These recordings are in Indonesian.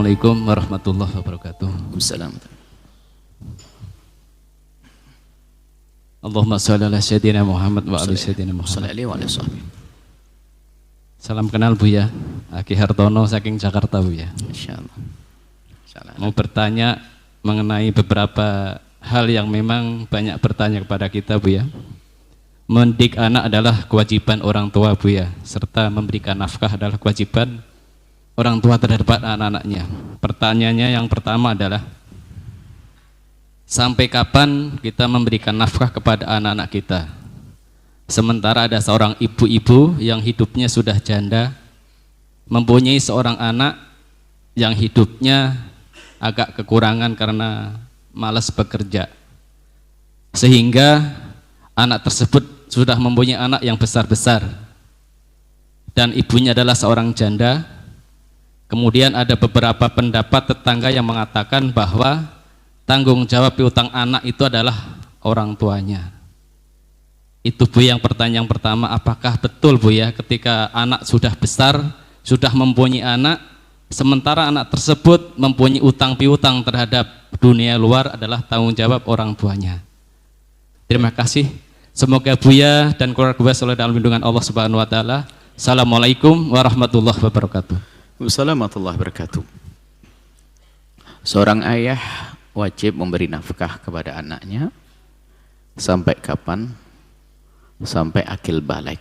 Assalamualaikum warahmatullahi wabarakatuh. Assalamualaikum. Allahumma sholli ala sayyidina Muhammad wa ala sayyidina Muhammad. Salam kenal Buya, Aki Hartono saking Jakarta Buya. Insyaallah. Mau bertanya mengenai beberapa hal yang memang banyak bertanya kepada kita Buya. Mendidik anak adalah kewajiban orang tua Buya, serta memberikan nafkah adalah kewajiban orang tua terhadap anak-anaknya. Pertanyaannya yang pertama adalah, sampai kapan kita memberikan nafkah kepada anak-anak kita? Sementara ada seorang ibu-ibu yang hidupnya sudah janda, mempunyai seorang anak yang hidupnya agak kekurangan karena malas bekerja, sehingga anak tersebut sudah mempunyai anak yang besar-besar dan ibunya adalah seorang janda. Kemudian ada beberapa pendapat tetangga yang mengatakan bahwa tanggung jawab piutang anak itu adalah orang tuanya. Itu Bu yang pertanyaan yang pertama, apakah betul Bu ya ketika anak sudah besar, sudah mempunyai anak, sementara anak tersebut mempunyai utang piutang terhadap dunia luar adalah tanggung jawab orang tuanya. Terima kasih. Semoga Buya dan keluarga Buya selalu dalam lindungan Allah Subhanahu wa taala. Assalamualaikum warahmatullahi wabarakatuh. Wassalamualaikum warahmatullahi wabarakatuh. Seorang ayah wajib memberi nafkah kepada anaknya sampai kapan? Sampai akil balik.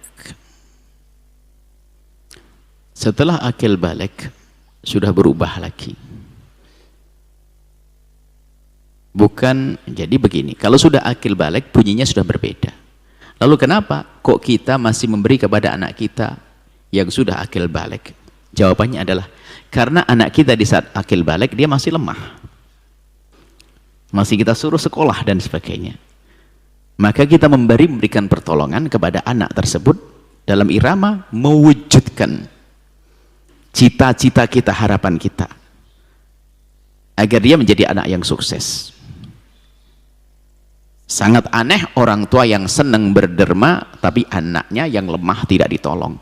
Setelah akil balik sudah berubah lagi. Bukan, jadi begini, kalau sudah akil balik bunyinya sudah berbeda. Lalu kenapa kok kita masih memberi kepada anak kita yang sudah akil balik? Jawabannya adalah karena anak kita di saat akil balik dia masih lemah, masih kita suruh sekolah dan sebagainya. Maka kita memberikan pertolongan kepada anak tersebut dalam irama mewujudkan cita-cita kita, harapan kita, agar dia menjadi anak yang sukses. Sangat aneh orang tua yang senang berderma tapi anaknya yang lemah tidak ditolong,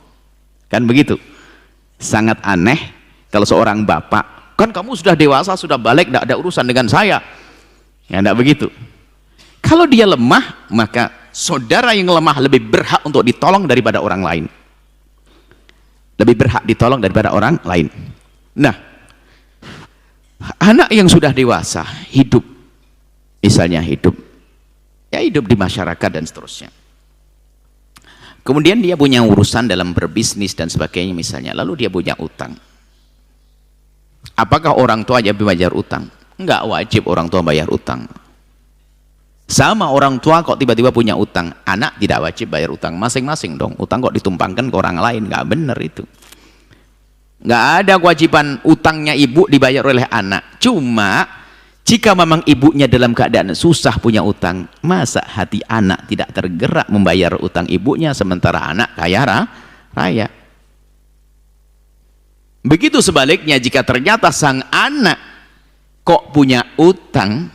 kan begitu? Sangat aneh kalau seorang bapak, kan kamu sudah dewasa, sudah balik, tidak ada urusan dengan saya, ya tidak begitu. Kalau dia lemah, maka saudara yang lemah lebih berhak untuk ditolong daripada orang lain, lebih berhak ditolong daripada orang lain. Nah, anak yang sudah dewasa hidup, misalnya hidup di masyarakat dan seterusnya, kemudian dia punya urusan dalam berbisnis dan sebagainya misalnya, lalu dia punya utang. Apakah orang tua wajib bayar utang? Enggak wajib orang tua bayar utang. Sama orang tua kok tiba-tiba punya utang, anak tidak wajib bayar utang, masing-masing dong. Utang kok ditumpangkan ke orang lain, nggak bener itu. Nggak ada kewajiban utangnya ibu dibayar oleh anak. Cuma jika memang ibunya dalam keadaan susah punya utang, masa hati anak tidak tergerak membayar utang ibunya sementara anak kaya raya? Begitu sebaliknya, jika ternyata sang anak kok punya utang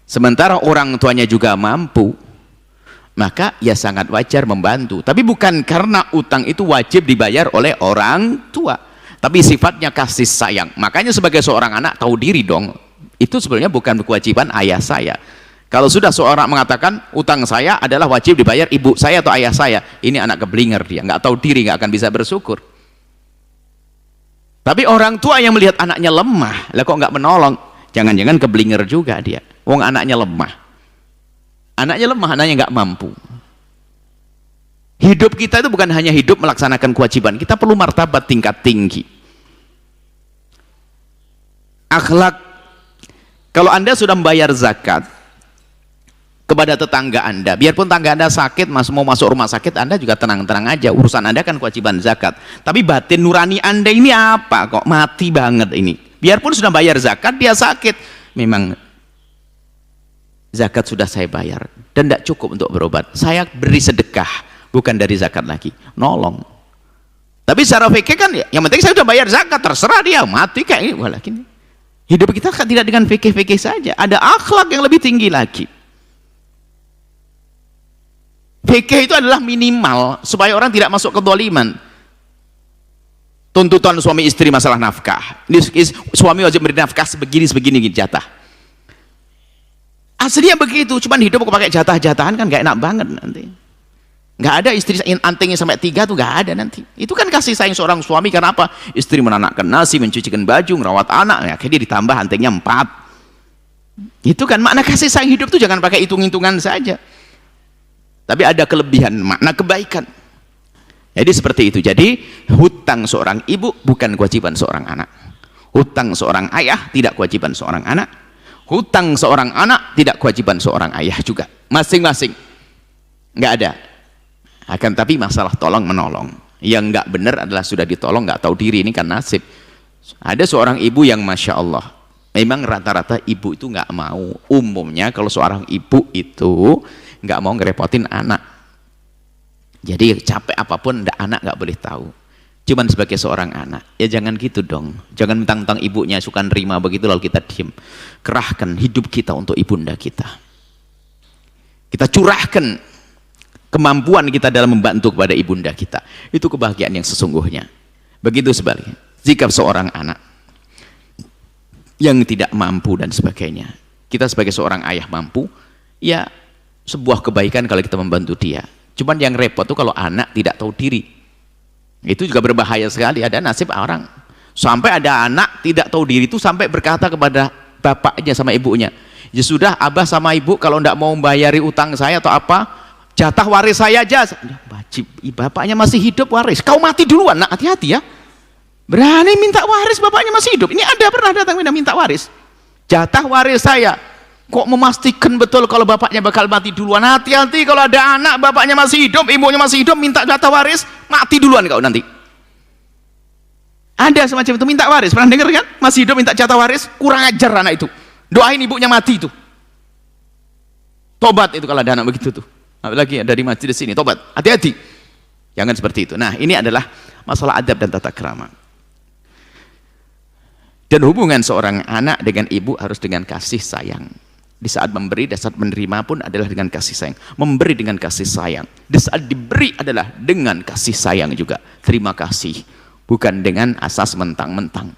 sementara orang tuanya juga mampu, maka ya sangat wajar membantu. Tapi bukan karena utang itu wajib dibayar oleh orang tua, tapi sifatnya kasih sayang. Makanya sebagai seorang anak tahu diri dong, itu sebenarnya bukan kewajiban ayah saya. Kalau sudah seorang mengatakan utang saya adalah wajib dibayar ibu saya atau ayah saya, ini anak keblinger, dia nggak tahu diri, nggak akan bisa bersyukur. Tapi orang tua yang melihat anaknya lemah, lah kok nggak menolong, jangan-jangan keblinger juga dia. Wong anaknya lemah, anaknya nggak mampu. Hidup kita itu bukan hanya hidup melaksanakan kewajiban, kita perlu martabat tingkat tinggi, akhlak. Kalau Anda sudah membayar zakat kepada tetangga Anda, biarpun tangga Anda sakit, mau masuk rumah sakit, Anda juga tenang-tenang aja, urusan Anda kan kewajiban zakat. Tapi batin nurani Anda ini apa kok mati banget ini? Biarpun sudah bayar zakat, dia sakit, memang zakat sudah saya bayar dan tidak cukup untuk berobat, saya beri sedekah, bukan dari zakat lagi, nolong. Tapi secara fikih kan ya, yang penting saya sudah bayar zakat, terserah dia mati kayak ini. Wah, lagi hidup kita kan tidak dengan fikih-fikih saja, ada akhlak yang lebih tinggi lagi. Fikih itu adalah minimal supaya orang tidak masuk kezaliman. tuntutan suami istri masalah nafkah. Suami wajib memberi nafkah sebegini jatah. Aslinya begitu, cuman hidup kok pakai jatah-jatahan kan gak enak banget nanti. Nggak ada istri antingnya sampai 3 tuh nggak ada nanti. Itu kan kasih sayang seorang suami. Karena apa? Istri menanakkan nasi, mencucikan baju, merawat anak, ya, akhirnya ditambah antingnya 4. Itu kan makna kasih sayang hidup tuh, jangan pakai hitung-hitungan saja, tapi ada kelebihan makna kebaikan. Jadi seperti itu. Jadi hutang seorang ibu bukan kewajiban seorang anak. Hutang seorang ayah tidak kewajiban seorang anak. Hutang seorang anak tidak kewajiban seorang ayah juga. Masing-masing. Nggak ada. Akan tapi masalah tolong menolong, yang nggak benar adalah sudah ditolong nggak tahu diri, ini kan nasib. Ada seorang ibu yang Masya Allah, memang rata-rata ibu itu nggak mau, umumnya kalau seorang ibu itu nggak mau ngerepotin anak. Jadi capek apapun anak nggak boleh tahu. Cuman sebagai seorang anak, ya jangan gitu dong. Jangan mentang-mentang ibunya suka nerima begitu lalu kita diem. Kerahkan hidup kita untuk ibunda kita. Kita curahkan kemampuan kita dalam membantu kepada ibunda kita. Itu kebahagiaan yang sesungguhnya. Begitu sebaliknya, jika seorang anak yang tidak mampu dan sebagainya, kita sebagai seorang ayah mampu, ya sebuah kebaikan kalau kita membantu dia. Cuman yang repot tuh kalau anak tidak tahu diri. Itu juga berbahaya sekali. Ada nasib orang sampai ada anak tidak tahu diri itu sampai berkata kepada bapaknya sama ibunya, ya sudah abah sama ibu kalau tidak mau membayari utang saya atau apa, jatah waris saya aja. Wajib, bapaknya masih hidup waris, kau mati duluan nak, hati-hati ya. Berani minta waris bapaknya masih hidup. Ini ada pernah datang minta waris, jatah waris saya. Kok memastikan betul kalau bapaknya bakal mati duluan? Hati-hati kalau ada anak bapaknya masih hidup, ibunya masih hidup, minta jatah waris, mati duluan kau nanti. Ada semacam itu, minta waris, pernah dengar kan? Masih hidup minta jatah waris, kurang ajar anak itu. Doain ibunya mati itu. Tobat itu kalau ada anak begitu tuh. Apalagi dari majelis sini, tobat, hati-hati, jangan seperti itu. Nah, ini adalah masalah adab dan tata krama. Dan hubungan seorang anak dengan ibu harus dengan kasih sayang. Di saat memberi dan saat menerima pun adalah dengan kasih sayang. Memberi dengan kasih sayang, di saat diberi adalah dengan kasih sayang juga. Terima kasih, bukan dengan asas mentang-mentang.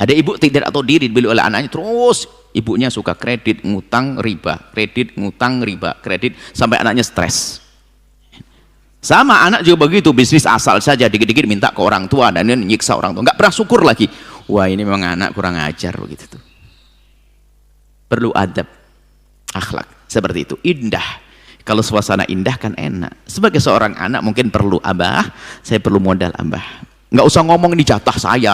Ada ibu tidak tahu diri dibeli oleh anaknya, terus ibunya suka kredit, ngutang, riba, kredit, ngutang, riba, kredit, sampai anaknya stres. Sama anak juga begitu, bisnis asal saja, dikit-dikit minta ke orang tua dan nyiksa orang tua, nggak pernah syukur lagi. Wah, ini memang anak kurang ajar begitu tuh. Perlu adab, akhlak seperti itu, indah. Kalau suasana indah kan enak. Sebagai seorang anak mungkin perlu, abah, saya perlu modal abah. Nggak usah ngomong ini jatah saya.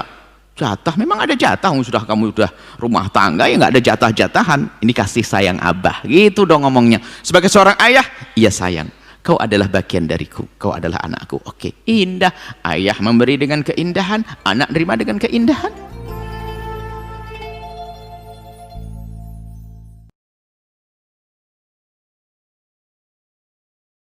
Jatah, memang ada jatah, sudah kamu sudah rumah tangga ya nggak ada jatah-jatahan. Ini kasih sayang abah, gitu dong ngomongnya. Sebagai seorang ayah, iya sayang, kau adalah bagian dariku, kau adalah anakku. Oke, indah. Ayah memberi dengan keindahan, anak terima dengan keindahan.